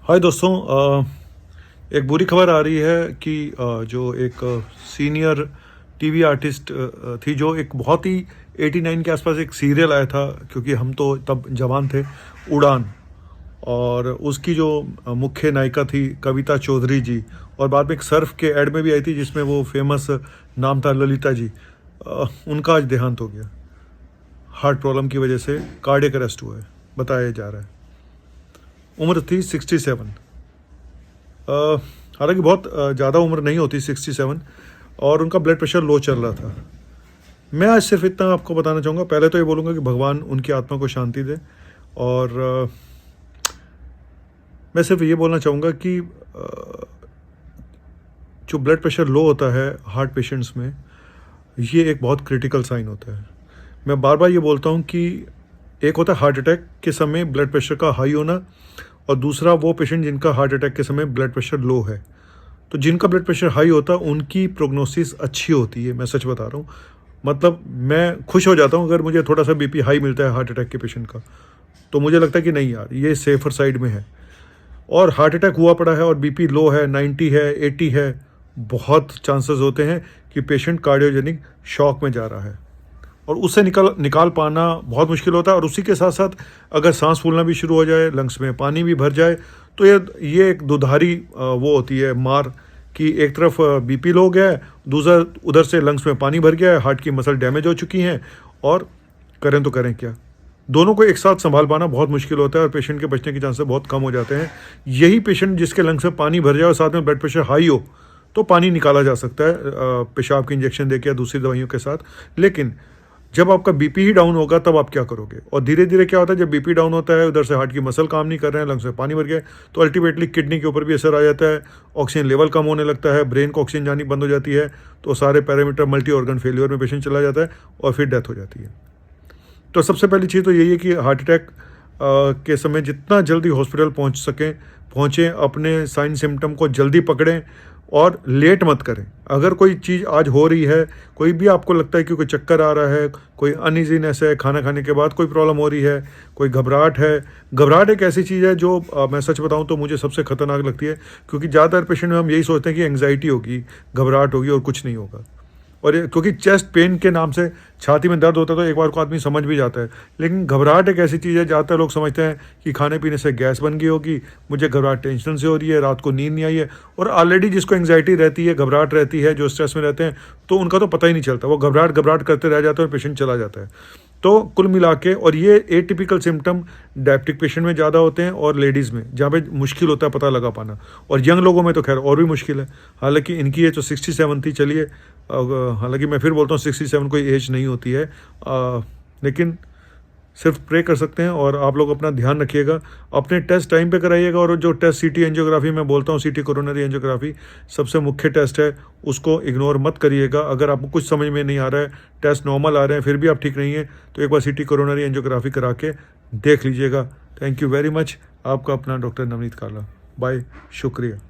हाय दोस्तों, एक बुरी खबर आ रही है कि जो एक सीनियर टीवी आर्टिस्ट थी, जो एक बहुत ही 89 के आसपास एक सीरियल आया था, क्योंकि हम तो तब जवान थे, उड़ान। और उसकी जो मुख्य नायिका थी कविता चौधरी जी, और बाद में एक सर्फ के एड में भी आई थी जिसमें वो फेमस नाम था ललिता जी। उनका आज देहांत हो गया। हार्ट प्रॉब्लम की वजह से कार्डियक अरेस्ट हुआ है, बताया जा रहा है। उम्र थी 67। हालांकि बहुत ज़्यादा उम्र नहीं होती 67, और उनका ब्लड प्रेशर लो चल रहा था। मैं आज सिर्फ इतना आपको बताना चाहूँगा। पहले तो ये बोलूँगा कि भगवान उनकी आत्मा को शांति दे, और मैं सिर्फ ये बोलना चाहूँगा कि जो ब्लड प्रेशर लो होता है हार्ट पेशेंट्स में, ये एक बहुत क्रिटिकल साइन होता है। मैं बार बार ये बोलता हूँ कि एक होता है हार्ट अटैक के समय ब्लड प्रेशर का हाई होना, और दूसरा वो पेशेंट जिनका हार्ट अटैक के समय ब्लड प्रेशर लो है। तो जिनका ब्लड प्रेशर हाई होता है उनकी प्रोग्नोसिस अच्छी होती है, मैं सच बता रहा हूँ। मतलब मैं खुश हो जाता हूँ अगर मुझे थोड़ा सा बीपी हाई मिलता है हार्ट अटैक के पेशेंट का, तो मुझे लगता है कि नहीं यार, ये सेफर साइड में है। और हार्ट अटैक हुआ पड़ा है और बीपी लो है, 90 है, 80 है, बहुत चांसेस होते हैं कि पेशेंट कार्डियोजेनिक शॉक में जा रहा है, और उससे निकाल पाना बहुत मुश्किल होता है। और उसी के साथ साथ अगर सांस फूलना भी शुरू हो जाए, लंग्स में पानी भी भर जाए, तो ये एक दुधारी वो होती है मार, कि एक तरफ बीपी लो हो गया है, दूसरा उधर से लंग्स में पानी भर गया है, हार्ट की मसल डैमेज हो चुकी हैं, और करें तो करें क्या। दोनों को एक साथ संभाल पाना बहुत मुश्किल होता है, और पेशेंट के बचने के चांसेस बहुत कम हो जाते हैं। यही पेशेंट जिसके लंग्स में पानी भर जाए और साथ में ब्लड प्रेशर हाई हो, तो पानी निकाला जा सकता है पेशाब की इंजेक्शन देकर या दूसरी दवाइयों के साथ। लेकिन जब आपका बीपी ही डाउन होगा तब आप क्या करोगे। और धीरे धीरे क्या होता है, जब बीपी डाउन होता है, उधर से हार्ट की मसल काम नहीं कर रहे हैं, लंग्स में पानी भर गया, तो अल्टीमेटली किडनी के ऊपर भी असर आ जाता है, ऑक्सीजन लेवल कम होने लगता है, ब्रेन को ऑक्सीजन जानी बंद हो जाती है, तो सारे पैरामीटर मल्टी ऑर्गन फेलियर में पेशेंट चला जाता है, और फिर डेथ हो जाती है। तो सबसे पहली चीज़ तो यही है कि हार्ट अटैक के समय जितना जल्दी हॉस्पिटल पहुँचें, अपने साइन सिम्टम को जल्दी पकड़ें और लेट मत करें। अगर कोई चीज़ आज हो रही है, कोई भी आपको लगता है कि कोई चक्कर आ रहा है, कोई अनइजीनेस है, खाना खाने के बाद कोई प्रॉब्लम हो रही है, कोई घबराहट है। घबराहट एक ऐसी चीज़ है जो मैं सच बताऊं तो मुझे सबसे खतरनाक लगती है, क्योंकि ज़्यादातर पेशेंट में हम यही सोचते हैं कि एंग्जाइटी होगी, घबराहट होगी, और कुछ नहीं होगा। और क्योंकि चेस्ट पेन के नाम से छाती में दर्द होता है तो एक बार को आदमी समझ भी जाता है। लेकिन घबराहट एक ऐसी चीज़ है, ज़्यादातर लोग समझते हैं कि खाने पीने से गैस बन गई होगी, मुझे घबराहट टेंशन से हो रही है, रात को नींद नहीं आई है। और ऑलरेडी जिसको एंग्जाइटी रहती है, घबराहट रहती है, जो स्ट्रेस में रहते हैं, तो उनका तो पता ही नहीं चलता, वो घबराहट करते रह जाते हैं और पेशेंट चला जाता है। तो कुल मिला के, और ये एटिपिकल सिम्टम डायबिटिक पेशेंट में ज़्यादा होते हैं और लेडीज़ में, जहाँ पे मुश्किल होता है पता लगा पाना, और यंग लोगों में तो खैर और भी मुश्किल है। हालांकि इनकी एज तो 67 थी। चलिए, हालांकि मैं फिर बोलता हूँ 67 कोई एज नहीं होती है, लेकिन सिर्फ प्रे कर सकते हैं। और आप लोग अपना ध्यान रखिएगा, अपने टेस्ट टाइम पे कराइएगा, और जो टेस्ट सीटी एंजियोग्राफी मैं बोलता हूँ, सीटी कोरोनरी एंजियोग्राफी सबसे मुख्य टेस्ट है, उसको इग्नोर मत करिएगा। अगर आपको कुछ समझ में नहीं आ रहा है, टेस्ट नॉर्मल आ रहे हैं, फिर भी आप ठीक नहीं है, तो एक बार सीटी कोरोनरी एंजियोग्राफी करा के देख लीजिएगा। Thank you very much. आपका अपना डॉक्टर नवनीत काला। बाय, शुक्रिया।